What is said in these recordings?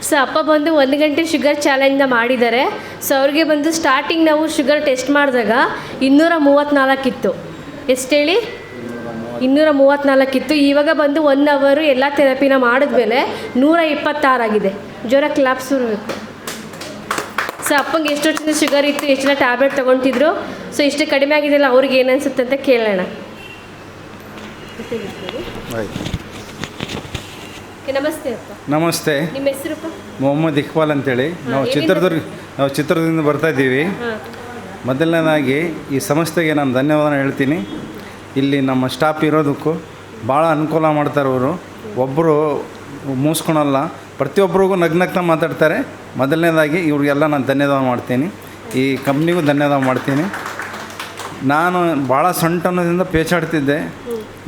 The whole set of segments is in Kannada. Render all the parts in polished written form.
ಸೊ ಅಪ್ಪ ಬಂದು 1 ಗಂಟೆ ಶುಗರ್ ಚಾಲೆಂಜ್ನ ಮಾಡಿದ್ದಾರೆ. ಸೊ ಅವ್ರಿಗೆ ಬಂದು ಸ್ಟಾರ್ಟಿಂಗ್ ನಾವು ಶುಗರ್ ಟೆಸ್ಟ್ ಮಾಡಿದಾಗ 234 ಇತ್ತು. ಎಷ್ಟು ಹೇಳಿ? 234 ಇತ್ತು. ಇವಾಗ ಬಂದು 1 ಅವರು ಎಲ್ಲ ಥೆರಪಿನ ಮಾಡಿದ್ಮೇಲೆ 126 ಆಗಿದೆ. ಜ್ವರ ಕ್ಲಾಪ್ಸ್ ಇರಬೇಕು. ಸೊ ಅಪ್ಪಂಗೆ ಎಷ್ಟು ವರ್ಷದಿಂದ ಶುಗರ್ ಇತ್ತು, ಎಷ್ಟೆಲ್ಲ ಟ್ಯಾಬ್ಲೆಟ್ ತೊಗೊತಿದ್ರು, ಸೊ ಇಷ್ಟು ಕಡಿಮೆ ಆಗಿದೆಯಲ್ಲ ಅವ್ರಿಗೆ ಏನು ಅನಿಸುತ್ತೆ ಅಂತ ಕೇಳೋಣ. ನಮಸ್ತೆ ಅಪ್ಪ. ನಮಸ್ತೆ. ನಿಮ್ಮ ಹೆಸರಪ್ಪ? ಮೊಹಮ್ಮದ್ ಇಕ್ಬಾಲ್ ಅಂತೇಳಿ. ನಾವು ಚಿತ್ರದುರ್ಗದಿಂದ ಬರ್ತಾ ಇದ್ದೀವಿ. ಮೊದಲನೇದಾಗಿ ಈ ಸಂಸ್ಥೆಗೆ ನಾನು ಧನ್ಯವಾದ ಹೇಳ್ತೀನಿ. ಇಲ್ಲಿ ನಮ್ಮ ಸ್ಟಾಫ್ ಇರೋದಕ್ಕೂ ಭಾಳ ಅನುಕೂಲ ಮಾಡ್ತಾರೆ. ಅವರು ಒಬ್ಬರು ಮೂಸ್ಕೊಳಲ್ಲ, ಪ್ರತಿಯೊಬ್ಬರಿಗೂ ನಗ್ನಗ್ತಾ ಮಾತಾಡ್ತಾರೆ. ಮೊದಲನೇದಾಗಿ ಇವ್ರಿಗೆಲ್ಲ ನಾನು ಧನ್ಯವಾದ ಮಾಡ್ತೀನಿ. ಈ ಕಂಪ್ನಿಗೂ ಧನ್ಯವಾದ ಮಾಡ್ತೀನಿ. ನಾನು ಭಾಳ ಸೊಂಟನದಿಂದ ಪೇಚಾಡ್ತಿದ್ದೆ.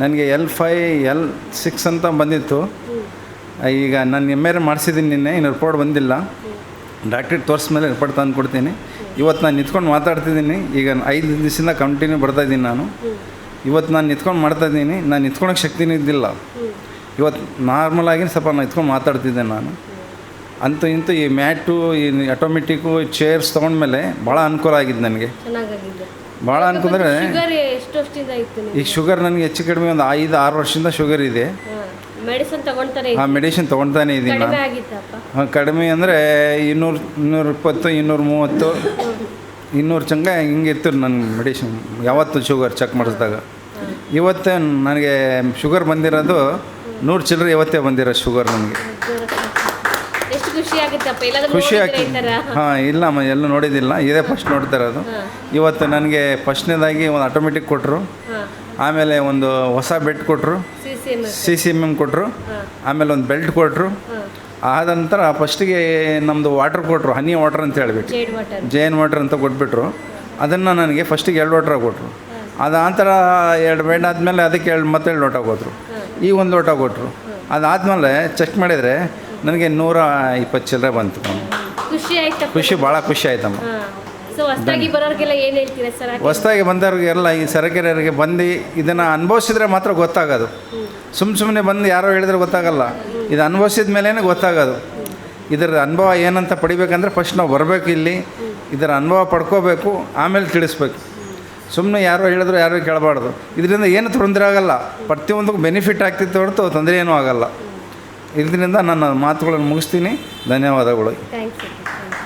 ನನಗೆ L5 L6 ಅಂತ ಬಂದಿತ್ತು. ಈಗ ನಾನು MRI ಮಾಡಿಸಿದ್ದೀನಿ ನಿನ್ನೆ, ಇನ್ನು ರಿಪೋರ್ಟ್ ಬಂದಿಲ್ಲ. ಡಾಕ್ಟ್ರಿಗೆ ತೋರಿಸ್ಮೇಲೆ ರಿಪೋರ್ಟ್ ತಂದು ಕೊಡ್ತೀನಿ. ಇವತ್ತು ನಾನು ನಿಂತ್ಕೊಂಡು ಮಾತಾಡ್ತಿದ್ದೀನಿ. ಈಗ 5 ದಿವಸದಿಂದ ಕಂಟಿನ್ಯೂ ಬರ್ತಾಯಿದ್ದೀನಿ ನಾನು. ಇವತ್ತು ನಾನು ನಿಂತ್ಕೊಂಡು ಮಾಡ್ತಾಯಿದ್ದೀನಿ. ನಾನು ನಿಂತ್ಕೊಳಕ್ಕೆ ಶಕ್ತಿನೂ ಇದ್ದಿಲ್ಲ. ಇವತ್ತು ನಾರ್ಮಲಾಗಿ ಸ್ವಲ್ಪ ನಾನು ನಿಂತ್ಕೊಂಡು ಮಾತಾಡ್ತಿದ್ದೆ ನಾನು. ಅಂತೂ ಇಂತೂ ಈ ಮ್ಯಾಟು, ಈ ಆಟೋಮೆಟಿಕ್ಕು ಚೇರ್ಸ್ ತೊಗೊಂಡ್ಮೇಲೆ ಭಾಳ ಅನುಕೂಲ ಆಗಿದ್ದು ನನಗೆ. ಭಾಳ ಅನುಕೂಲ ಅಂದರೆ ಈಗ ಶುಗರ್ ನನಗೆ ಹೆಚ್ಚು ಕಡಿಮೆ ಒಂದು 5-6 ವರ್ಷದಿಂದ ಶುಗರ್ ಇದೆ. ಮೆಡಿಸಿನ್ ತೊಗೊಳ್ತಾನೆ ಇದ್ದೀನಿ ನಾನು. ಕಡಿಮೆ ಅಂದರೆ 220, 230, 200 ಚಂಗ ಹಿಂಗೆ ಇತ್ತು ನನ್ನ ಮೆಡಿಸಿನ್ ಯಾವತ್ತು ಶುಗರ್ ಚೆಕ್ ಮಾಡಿಸಿದಾಗ. ಇವತ್ತೇ ನನಗೆ ಶುಗರ್ ಬಂದಿರೋದು 100 ಚಿಲ್ಲರೆ ಇವತ್ತೇ ಬಂದಿರೋ ಶುಗರ್ ನನಗೆ. ಖುಷಿ ಆಗ್ತದೆ. ಇಲ್ಲಮ್ಮ, ಎಲ್ಲೂ ನೋಡಿದ್ದಿಲ್ಲ, ಇದೇ ಫಸ್ಟ್ ನೋಡ್ತಾ ಇರೋದು. ಇವತ್ತು ನನಗೆ ಫಸ್ಟ್ನೇದಾಗಿ ಒಂದು ಆಟೋಮೆಟಿಕ್ ಕೊಟ್ಟರು, ಆಮೇಲೆ ಒಂದು ಹೊಸ ಬೆಡ್ ಕೊಟ್ಟರು, CCM ಕೊಟ್ಟರು, ಆಮೇಲೆ ಒಂದು ಬೆಲ್ಟ್ ಕೊಟ್ಟರು. ಆದ ನಂತರ ಫಸ್ಟಿಗೆ ನಮ್ಮದು ವಾಟ್ರ್ ಕೊಟ್ಟರು, ಹನಿ ವಾಟ್ರ್ ಅಂತ ಹೇಳ್ಬಿಟ್ಟು, ಜೇನ್ ವಾಟ್ರ್ ಅಂತ ಕೊಟ್ಬಿಟ್ರು. ಅದನ್ನು ನನಗೆ ಫಸ್ಟಿಗೆ 2 ಲೋಟ ಕೊಟ್ಟರು. ಅದು ನಂತರ 2 ಬೆಡ್ ಆದಮೇಲೆ ಅದಕ್ಕೆ ಮತ್ತೆ 2 ಲೋಟ ಕೊಟ್ಟರು. ಈಗ 1 ಲೋಟ ಕೊಟ್ಟರು. ಅದಾದಮೇಲೆ ಚೆಕ್ ಮಾಡಿದರೆ ನನಗೆ 120 ಚಿಲ್ಲರೆ ಬಂತು. ಖುಷಿ, ಭಾಳ ಖುಷಿ ಆಯ್ತಮ್ಮ. ಹೊಸ್ದಾಗಿ ಬಂದವ್ರಿಗೆಲ್ಲ, ಈ ಸರಕೆರೆಯವರಿಗೆ ಬಂದು ಇದನ್ನು ಅನುಭವಿಸಿದ್ರೆ ಮಾತ್ರ ಗೊತ್ತಾಗೋದು. ಸುಮ್ಮನೆ ಬಂದು ಯಾರೋ ಹೇಳಿದ್ರೆ ಗೊತ್ತಾಗಲ್ಲ. ಇದು ಅನುಭವಿಸಿದ ಮೇಲೇ ಗೊತ್ತಾಗೋದು. ಇದರ ಅನುಭವ ಏನಂತ ಪಡಿಬೇಕಂದ್ರೆ ಫಸ್ಟ್ ನಾವು ಬರಬೇಕು, ಇಲ್ಲಿ ಇದರ ಅನುಭವ ಪಡ್ಕೋಬೇಕು, ಆಮೇಲೆ ತಿಳಿಸ್ಬೇಕು. ಸುಮ್ಮನೆ ಯಾರೋ ಹೇಳಿದ್ರು ಯಾರೋ ಕೇಳಬಾರ್ದು. ಇದರಿಂದ ಏನು ತೊಂದರೆ ಆಗೋಲ್ಲ, ಪ್ರತಿಯೊಂದಕ್ಕೂ ಬೆನಿಫಿಟ್ ಆಗ್ತಿತ್ತು ಹೊರತು ತೊಂದರೆ ಏನೂ ಆಗೋಲ್ಲ. ಇದರಿಂದ ನನ್ನ ಮಾತುಗಳನ್ನು ಮುಗಿಸ್ತೀನಿ. ಧನ್ಯವಾದಗಳು.